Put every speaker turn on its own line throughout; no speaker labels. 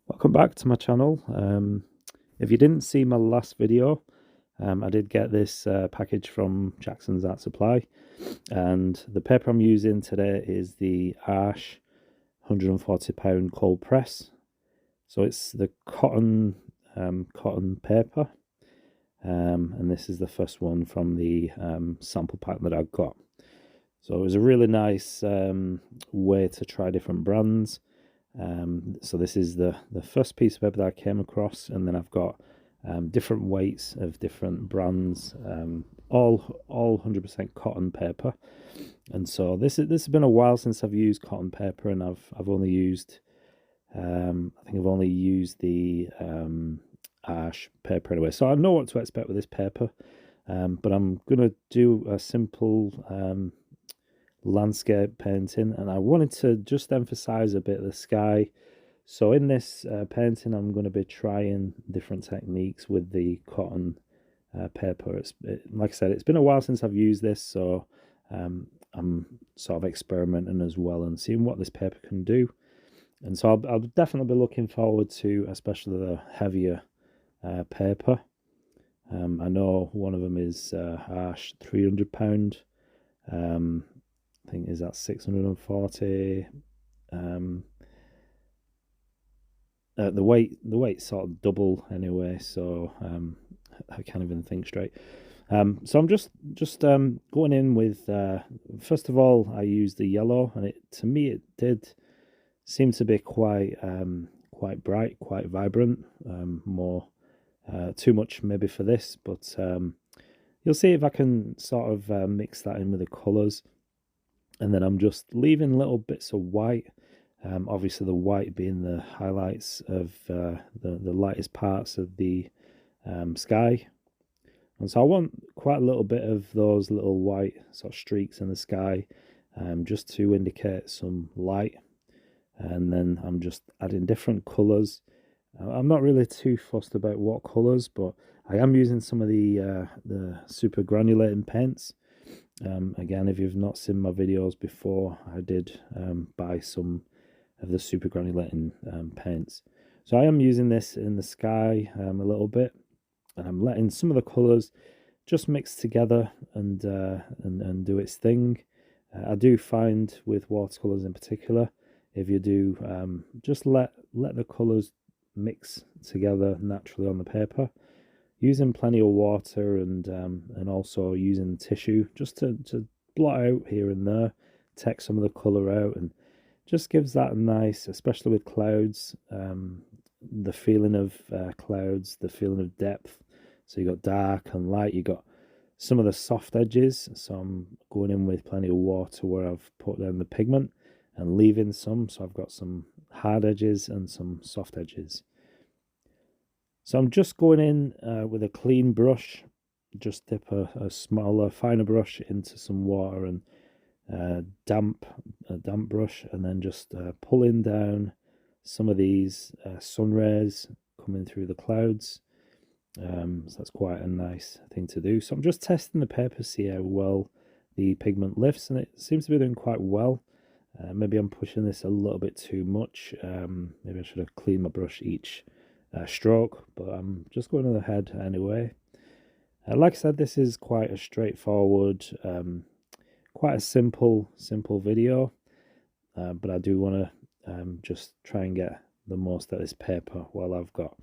Welcome back to my channel. If you didn't see my last video, I did get this package from Jackson's Art Supply, and the paper I'm using today is the Arch 140 pound cold press. So it's the cotton paper, and this is the first one from the sample pack that I got. So it was a really nice way to try different brands. So this is the first piece of paper that I came across, and then I've got different weights of different brands, all 100% cotton paper. And so this has been a while since I've used cotton paper, and I've only used I think I've only used the Arch paper anyway. So I know what to expect with this paper, but I'm gonna do a simple landscape painting, and I wanted to just emphasize a bit of the sky. So in this painting, I'm going to be trying different techniques with the cotton paper. Like I said, it's been a while since I've used this, so I'm sort of experimenting as well and seeing what this paper can do. And so I'll definitely be looking forward to especially the heavier paper. I know one of them is Arch 300 pound. I think is that 640. The weight's sort of double anyway, so I can't even think straight. So I'm just going in with first of all, I used the yellow, and to me it did seem to be quite bright, quite vibrant. More too much maybe for this, but you'll see if I can sort of mix that in with the colours. And then I'm just leaving little bits of white, obviously the white being the highlights of the lightest parts of the sky. And so I want quite a little bit of those little white sort of streaks in the sky, just to indicate some light. And then I'm just adding different colours. I'm not really too fussed about what colours, but I am using some of the super granulating paints. Again, if you've not seen my videos before, I did buy some of the super granulating paints. So I am using this in the sky a little bit, and I'm letting some of the colours just mix together and do its thing. I do find with watercolours in particular, if you do just let the colours mix together naturally on the paper, using plenty of water and also using tissue just to blot out here and there, take some of the colour out, and just gives that nice, especially with clouds, the feeling of clouds, the feeling of depth. So you got dark and light, you got some of the soft edges. So I'm going in with plenty of water where I've put down the pigment and leaving some. So I've got some hard edges and some soft edges. So I'm just going in with a clean brush, just dip a smaller, finer brush into some water and a damp brush, and then just pulling down some of these sun rays coming through the clouds. So that's quite a nice thing to do. So I'm just testing the paper, see how well the pigment lifts, and it seems to be doing quite well. Maybe I'm pushing this a little bit too much. Maybe I should have cleaned my brush each stroke, but I'm just going ahead anyway. Like I said, this is quite a straightforward, quite a simple video, but I do want to just try and get the most out of this paper while I've got.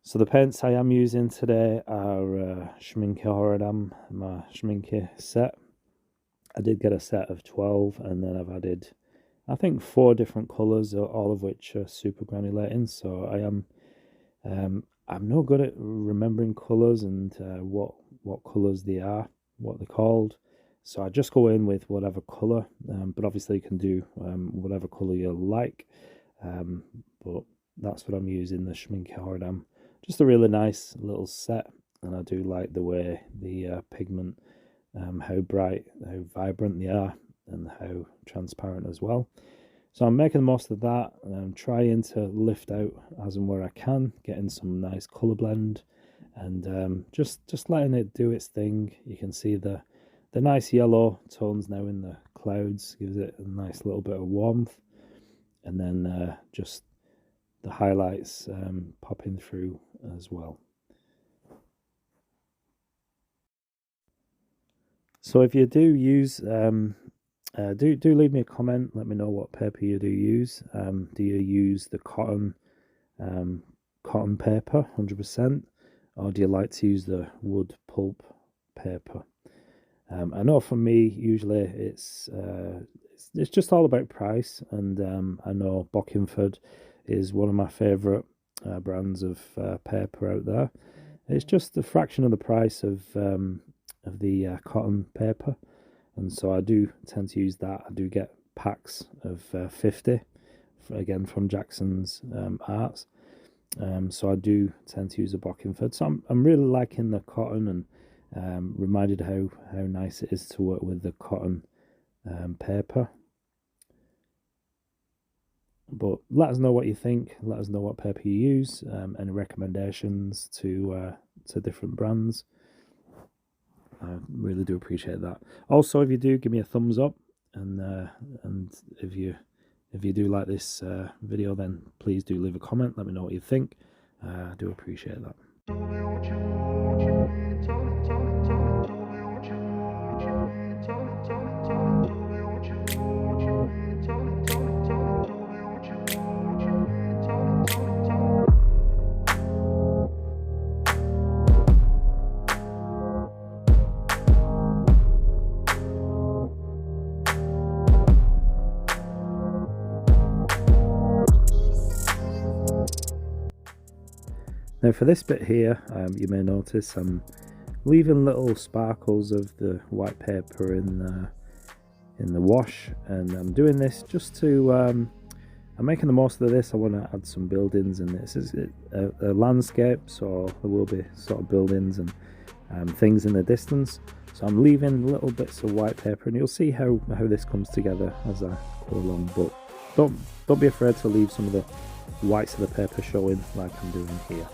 So the paints I am using today are Schmincke Horadam, my Schmincke set. I did get a set of 12, and then I've added, I think, 4 different colours, all of which are super granulating. So I am, I'm no good at remembering colours and what colours they are, what they're called. So I just go in with whatever colour, but obviously you can do whatever colour you like. But that's what I'm using, the Schmincke Horadam. Just a really nice little set, and I do like the way the pigment, how bright, how vibrant they are, and how transparent as well. So I'm making the most of that, and I'm trying to lift out as and where I can, getting some nice colour blend, and just letting it do its thing. You can see the nice yellow tones now in the clouds, gives it a nice little bit of warmth, and then just the highlights popping through as well. So if you do use, do leave me a comment. Let me know what paper you do use. Do you use the cotton paper, 100%, or do you like to use the wood pulp paper? I know for me, usually it's just all about price, and I know Bockingford is one of my favourite brands of paper out there. It's just a fraction of the price of the cotton paper, and so I do tend to use that. I do get packs of 50, again from Jackson's Arts. So I do tend to use a Bockingford. So I'm really liking the cotton, and reminded how nice it is to work with the cotton paper. But let us know what you think. Let us know what paper you use. Any recommendations to different brands. I really do appreciate that. Also, if you do, give me a thumbs up, and if you do like this video, then please do leave a comment. Let me know what you think. I do appreciate that. Now for this bit here, you may notice I'm leaving little sparkles of the white paper in the wash, and I'm doing this just to I'm making the most of this. I want to add some buildings, and this is a landscape, so there will be sort of buildings and things in the distance. So I'm leaving little bits of white paper, and you'll see how this comes together as I go along. But don't be afraid to leave some of the whites of the paper showing, like I'm doing here.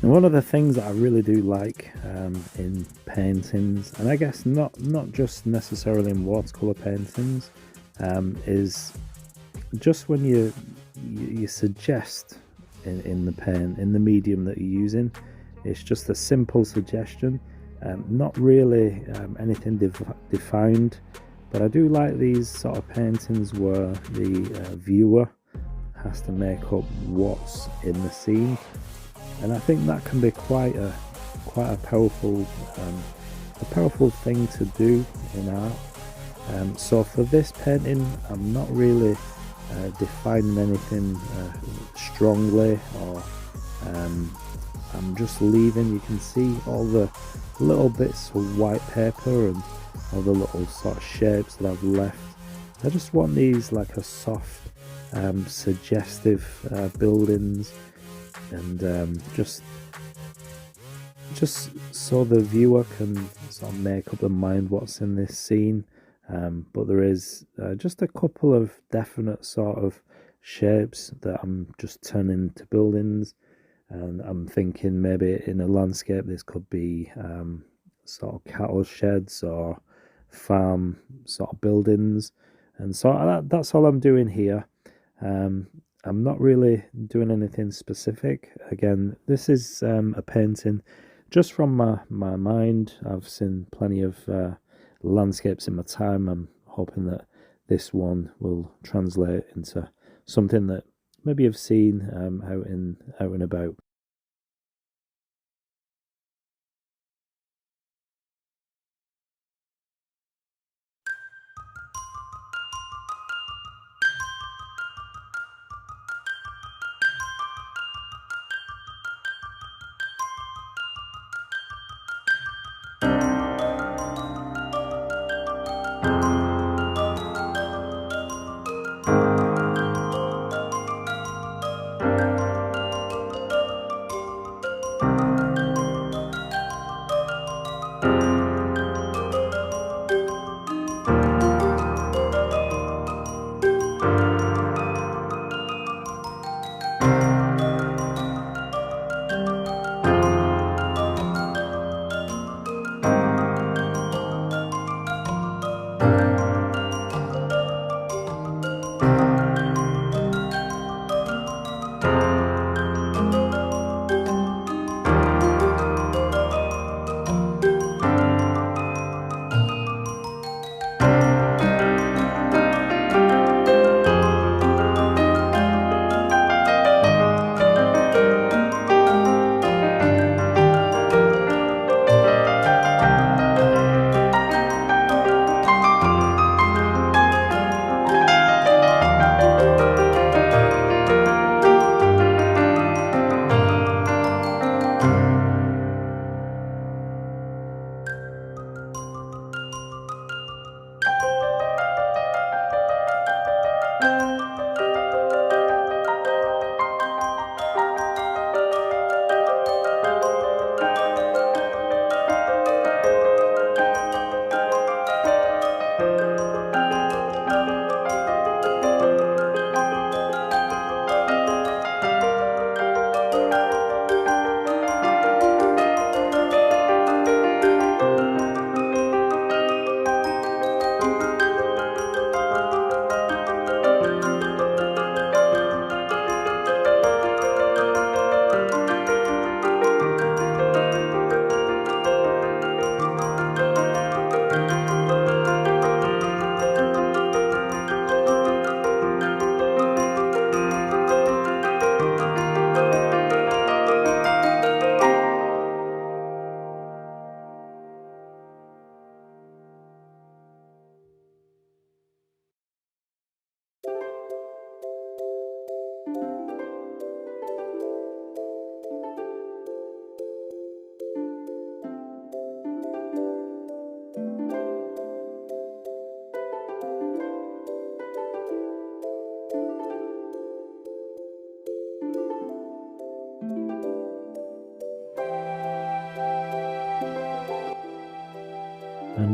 And one of the things that I really do like in paintings, and I guess not just necessarily in watercolor paintings, is just when you suggest in the pen, in the medium that you're using. It's just a simple suggestion, not really anything defined, but I do like these sort of paintings where the viewer has to make up what's in the scene. And I think that can be quite a powerful thing to do in art. So for this painting, I'm not really defining anything strongly, or I'm just leaving. You can see all the little bits of white paper and all the little sort of shapes that I've left. I just want these like a soft, suggestive buildings. And just so the viewer can sort of make up their mind what's in this scene. But there is just a couple of definite sort of shapes that I'm just turning to buildings, and I'm thinking maybe in a landscape this could be sort of cattle sheds or farm sort of buildings, and so that's all I'm doing here. I'm not really doing anything specific. Again, this is a painting just from my mind. I've seen plenty of landscapes in my time. I'm hoping that this one will translate into something that maybe you've seen out and about.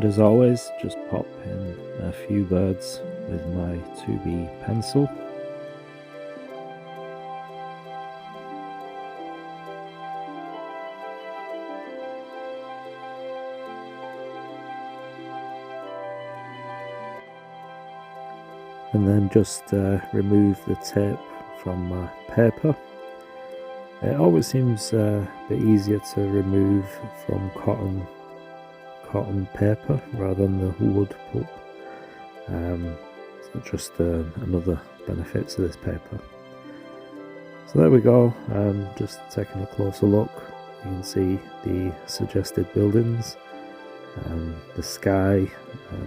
And as always, just pop in a few birds with my 2B pencil. And then just remove the tape from my paper. It always seems a bit easier to remove from cotton paper rather than the wood pulp. So just another benefit to this paper. So there we go, just taking a closer look. You can see the suggested buildings, the sky,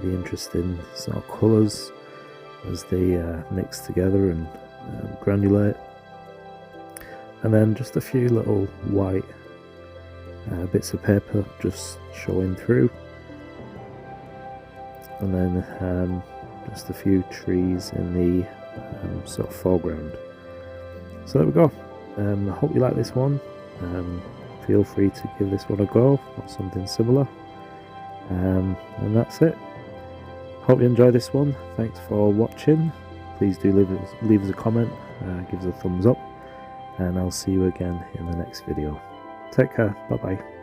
the interesting sort of colours as they mix together and granulate, and then just a few little white bits of paper just showing through, and then just a few trees in the sort of foreground. So there we go. I hope you like this one. Feel free to give this one a go or something similar, and that's it. Hope you enjoyed this one. Thanks for watching. Please do leave us a comment, give us a thumbs up, and I'll see you again in the next video. Take care. Bye bye.